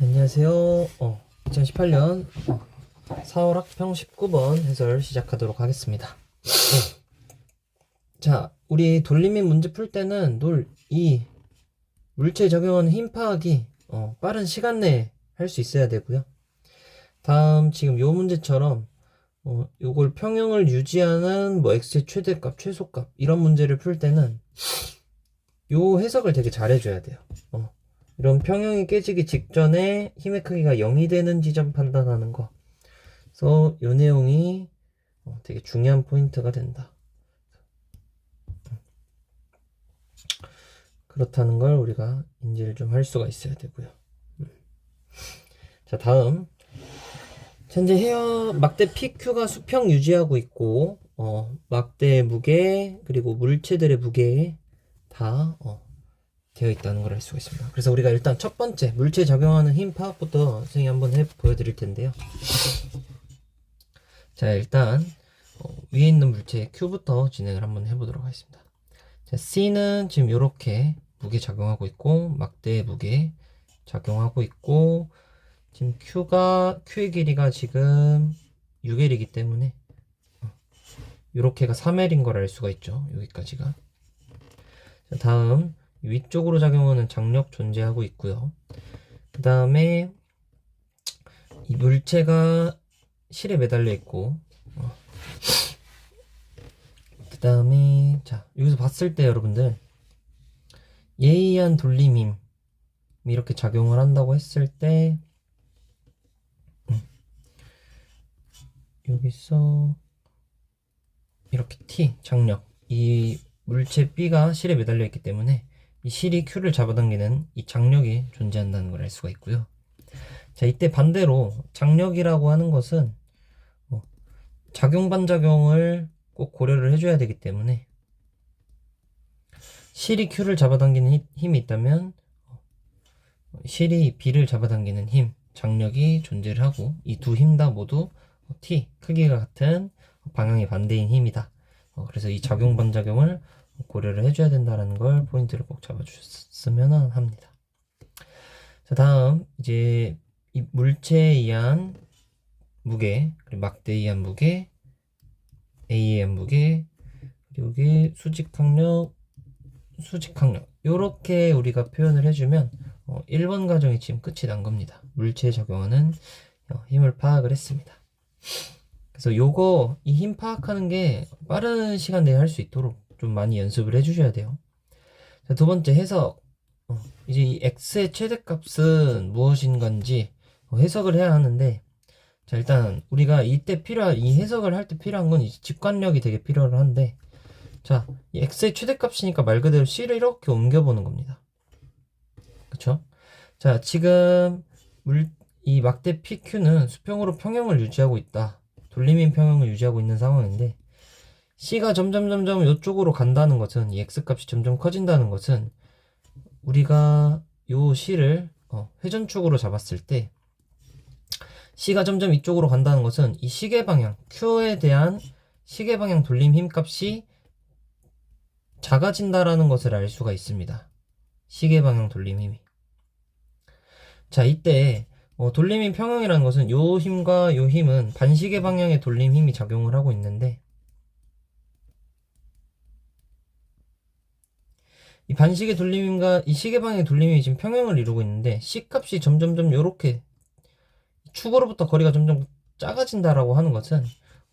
안녕하세요. 2018년 4월 학평 19번 해설 시작하도록 하겠습니다. 자, 우리 돌림인 문제 풀 때는 이 물체에 적용하는 힘 파악이 빠른 시간 내에 할 수 있어야 되고요. 다음 지금 요 문제처럼 요걸 평형을 유지하는 x의 최대값, 최소값 이런 문제를 풀 때는 요 해석을 되게 잘 해줘야 돼요. 이런 평형이 깨지기 직전에 힘의 크기가 0이 되는 지점 판단하는 거. 그래서 요 내용이 되게 중요한 포인트가 된다. 그렇다는 걸 우리가 인지를 좀 할 수가 있어야 되고요. 자, 다음. 현재 막대 PQ가 수평 유지하고 있고, 막대의 무게, 그리고 물체들의 무게에 다, 되어 있다는 걸 알 수가 있습니다. 그래서 우리가 일단 첫 번째 물체에 적용하는 힘 파악부터 선생님이 한번 보여드릴 텐데요. 자, 일단 위에 있는 물체 Q부터 진행을 한번 해보도록 하겠습니다. 자, C는 지금 이렇게 무게 작용하고 있고 막대의 무게 작용하고 있고 지금 Q의 길이가 지금 6L이기 때문에 이렇게가 3L인 걸 알 수가 있죠. 여기까지가. 자, 다음 위쪽으로 작용하는 장력 존재하고 있고요. 그 다음에 이 물체가 실에 매달려 있고 그 다음에 자 여기서 봤을 때 여러분들 얘에 의한 돌림힘 이렇게 작용을 한다고 했을 때 여기서 이렇게 T 장력 이 물체 B가 실에 매달려 있기 때문에 이 실이 Q를 잡아당기는 이 장력이 존재한다는 걸 알 수가 있고요. 자, 이때 반대로 장력이라고 하는 것은 작용 반작용을 꼭 고려를 해줘야 되기 때문에 실이 Q를 잡아당기는 힘이 있다면 실이 B를 잡아당기는 힘, 장력이 존재를 하고 이 두 힘 다 모두 T, 크기가 같은 방향이 반대인 힘이다. 그래서 이 작용 반작용을 고려를 해줘야 된다는 걸 포인트를 꼭 잡아주셨으면 합니다. 자, 다음 이제 이 물체에 의한 무게, 그리고 막대에 의한 무게, A에 의한 무게, 그리고 여기 수직항력, 요렇게 우리가 표현을 해주면 1번 과정이 지금 끝이 난 겁니다. 물체에 적용하는 힘을 파악을 했습니다. 그래서 이 힘 파악하는 게 빠른 시간 내에 할 수 있도록 좀 많이 연습을 해주셔야 돼요. 자, 두 번째 해석. 이제 이 x의 최대값은 무엇인 건지 해석을 해야 하는데, 자, 일단 우리가 이 해석을 할 때 필요한 건 이제 직관력이 되게 필요를 한데, 자, 이 x의 최대값이니까 말 그대로 c를 이렇게 옮겨보는 겁니다. 그쵸? 자, 지금 이 막대 PQ는 수평으로 평형을 유지하고 있다. 돌림인 평형을 유지하고 있는 상황인데 C가 점점 이쪽으로 간다는 것은 이 X값이 점점 커진다는 것은 우리가 요 C를 회전축으로 잡았을 때 C가 점점 이쪽으로 간다는 것은 이 시계방향 Q에 대한 시계방향 돌림 힘값이 작아진다라는 것을 알 수가 있습니다. 시계방향 돌림 힘이. 자, 이때 돌림힘 평형이라는 것은 요 힘과 요 힘은 반시계 방향의 돌림 힘이 작용을 하고 있는데 이 반시계 돌림힘과 이 시계 방향의 돌림힘이 지금 평형을 이루고 있는데 C값이 점점 요렇게 축으로부터 거리가 점점 작아진다라고 하는 것은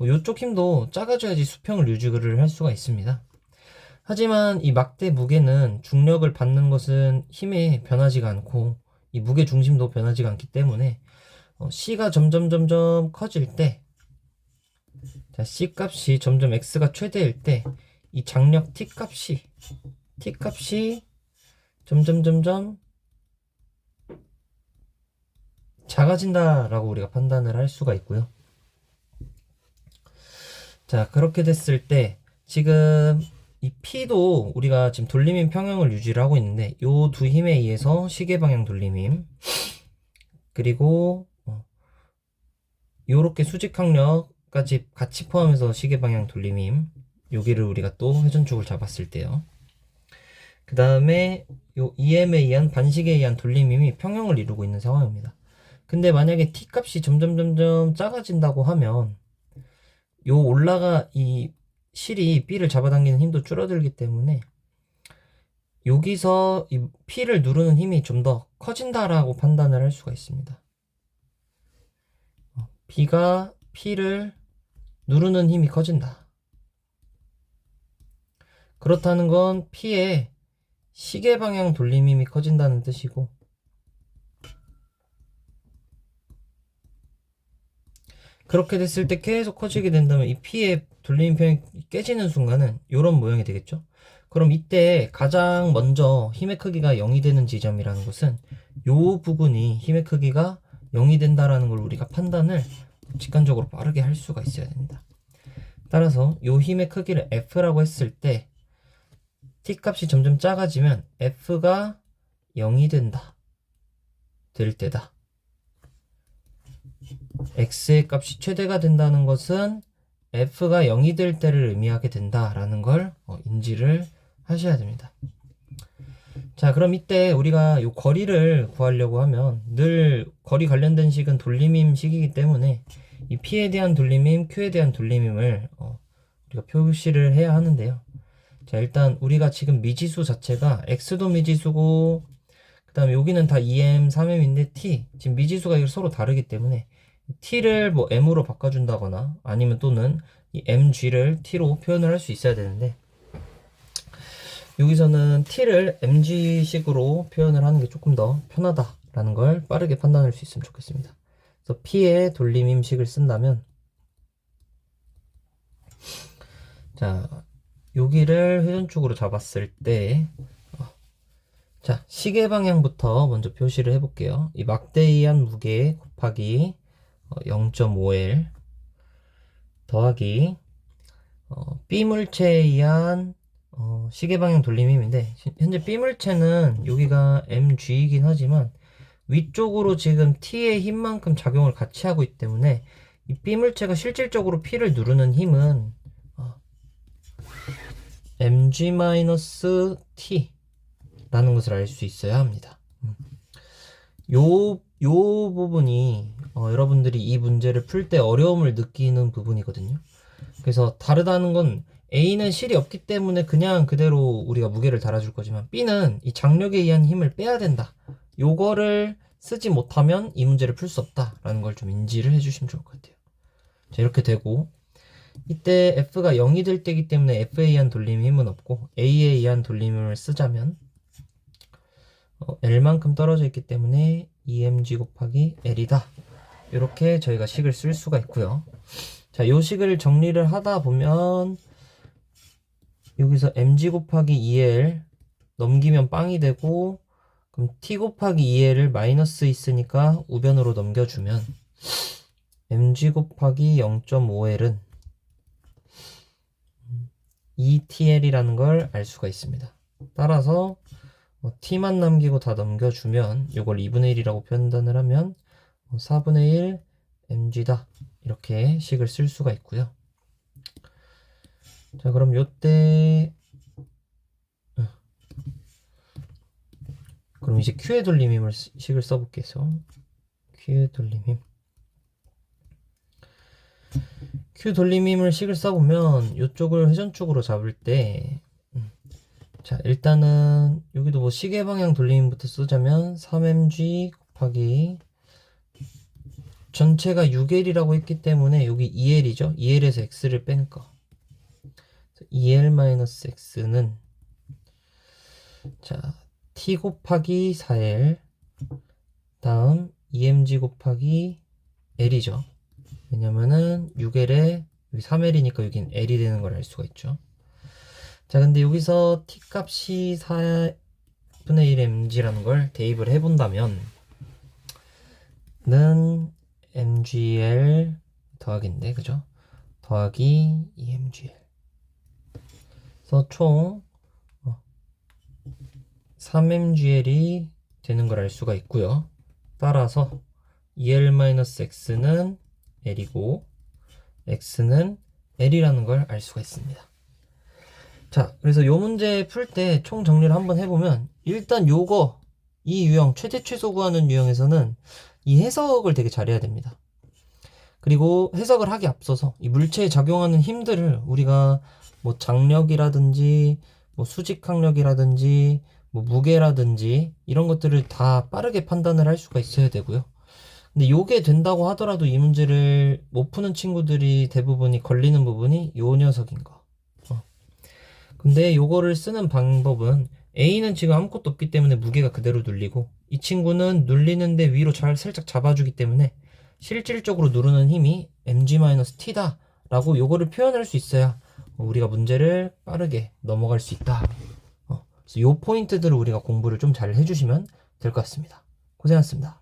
요쪽 힘도 작아져야지 수평을 유지를 할 수가 있습니다. 하지만 이 막대 무게는 중력을 받는 것은 힘에 변하지가 않고 이 무게 중심도 변하지가 않기 때문에 C가 점점 커질 때, 자, C 값이 점점 X가 최대일 때, 이 장력 T 값이 점점 작아진다라고 우리가 판단을 할 수가 있고요. 자, 그렇게 됐을 때, 지금 이 P도 우리가 지금 돌림힘 평형을 유지를 하고 있는데, 요 두 힘에 의해서 시계방향 돌림힘, 그리고 요렇게 수직항력까지 같이 포함해서 시계방향 돌림힘 여기를 우리가 또 회전축을 잡았을 때요. 그 다음에 요 EM에 의한 반시계에 의한 돌림힘이 평형을 이루고 있는 상황입니다. 근데 만약에 t 값이 점점 작아진다고 하면 이 실이 b를 잡아당기는 힘도 줄어들기 때문에 여기서 이 p를 누르는 힘이 좀 더 커진다라고 판단을 할 수가 있습니다. b가 p를 누르는 힘이 커진다. 그렇다는 건 p의 시계 방향 돌림 힘이 커진다는 뜻이고, 그렇게 됐을 때 계속 커지게 된다면 이 p의 돌림편이 깨지는 순간은 이런 모양이 되겠죠. 그럼 이때 가장 먼저 힘의 크기가 0이 되는 지점이라는 것은 이 부분이 힘의 크기가 0이 된다라는 걸 우리가 판단을 직관적으로 빠르게 할 수가 있어야 됩니다. 따라서 이 힘의 크기를 F라고 했을 때 t 값이 점점 작아지면 F가 0이 될 때다. x의 값이 최대가 된다는 것은 f가 0이 될 때를 의미하게 된다라는 걸 인지를 하셔야 됩니다. 자, 그럼 이때 우리가 이 거리를 구하려고 하면 늘 거리 관련된 식은 돌림힘 식이기 때문에 이 p에 대한 돌림힘, q에 대한 돌림힘을 우리가 표시를 해야 하는데요. 자, 일단 우리가 지금 미지수 자체가 x도 미지수고 그 다음에 여기는 다 2m, 3m인데 t 지금 미지수가 서로 다르기 때문에 t를 뭐 m으로 바꿔준다거나 아니면 또는 이 mg를 t로 표현을 할 수 있어야 되는데 여기서는 t를 mg식으로 표현을 하는 게 조금 더 편하다라는 걸 빠르게 판단할 수 있으면 좋겠습니다. 그래서 p의 돌림힘식을 쓴다면 자, 여기를 회전축으로 잡았을 때 자, 시계 방향부터 먼저 표시를 해볼게요. 이 막대에 의한 무게 곱하기 0.5L 더하기 B물체에 의한 시계방향 돌림힘인데 현재 B물체는 여기가 mg이긴 하지만 위쪽으로 지금 T의 힘만큼 작용을 같이 하고 있기 때문에 이 B물체가 실질적으로 P를 누르는 힘은 mg-t 라는 것을 알 수 있어야 합니다. 요 부분이 여러분들이 이 문제를 풀 때 어려움을 느끼는 부분이거든요. 그래서 다르다는 건 A는 실이 없기 때문에 그냥 그대로 우리가 무게를 달아줄 거지만 B는 이 장력에 의한 힘을 빼야 된다. 요거를 쓰지 못하면 이 문제를 풀 수 없다라는 걸 좀 인지를 해주시면 좋을 것 같아요. 자, 이렇게 되고 이때 F가 0이 될 때이기 때문에 F에 의한 돌림 힘은 없고 A에 의한 돌림 힘을 쓰자면 L만큼 떨어져 있기 때문에 EMG 곱하기 L이다. 이렇게 저희가 식을 쓸 수가 있고요. 자, 요 식을 정리를 하다 보면 여기서 mg 곱하기 2l 넘기면 빵이 되고 그럼 t 곱하기 2l을 마이너스 있으니까 우변으로 넘겨주면 mg 곱하기 0.5l은 2tl이라는 걸 알 수가 있습니다. 따라서 t만 남기고 다 넘겨주면 이걸 2분의 1이라고 판단을 하면 4분의 1 mg다. 이렇게 식을 쓸 수가 있고요. 자, 그럼 요때 그럼 이제 q의 돌림힘을 식을 써볼게요. q의 돌림힘 q 돌림힘을 식을 써보면 이쪽을 회전축으로 잡을 때 자, 일단은 여기도 뭐 시계 방향 돌림힘부터 쓰자면 3mg 곱하기 전체가 6L이라고 했기 때문에 여기 2L이죠. 2L에서 X를 뺀 거. 2L-X는 자, T 곱하기 4L 다음 EMG 곱하기 L이죠. 왜냐면은 6L에 여기 3L이니까 여긴 L이 되는 걸 알 수가 있죠. 자, 근데 여기서 T 값이 4분의 1 mg라는 걸 대입을 해본다면 는 mgl 더하기인데 그죠? 더하기 2mgl 그래서 총 3mgl이 되는 걸 알 수가 있고요. 따라서 2l-x는 l이고 x는 l이라는 걸 알 수가 있습니다. 자, 그래서 요 문제 풀 때 총 정리를 한번 해보면 일단 이 유형 최대 최소 구하는 유형에서는 이 해석을 되게 잘해야 됩니다. 그리고 해석을 하기 앞서서 이 물체에 작용하는 힘들을 우리가 뭐 장력이라든지 뭐 수직항력이라든지 뭐 무게라든지 이런 것들을 다 빠르게 판단을 할 수가 있어야 되고요. 근데 요게 된다고 하더라도 이 문제를 못 푸는 친구들이 대부분이 걸리는 부분이 요 녀석인 거. 근데 요거를 쓰는 방법은 A는 지금 아무것도 없기 때문에 무게가 그대로 눌리고 이 친구는 눌리는데 위로 살짝 잡아주기 때문에 실질적으로 누르는 힘이 mg-t다 라고 요거를 표현할 수 있어야 우리가 문제를 빠르게 넘어갈 수 있다. 그래서 요 포인트들을 우리가 공부를 좀 잘 해주시면 될 것 같습니다. 고생하셨습니다.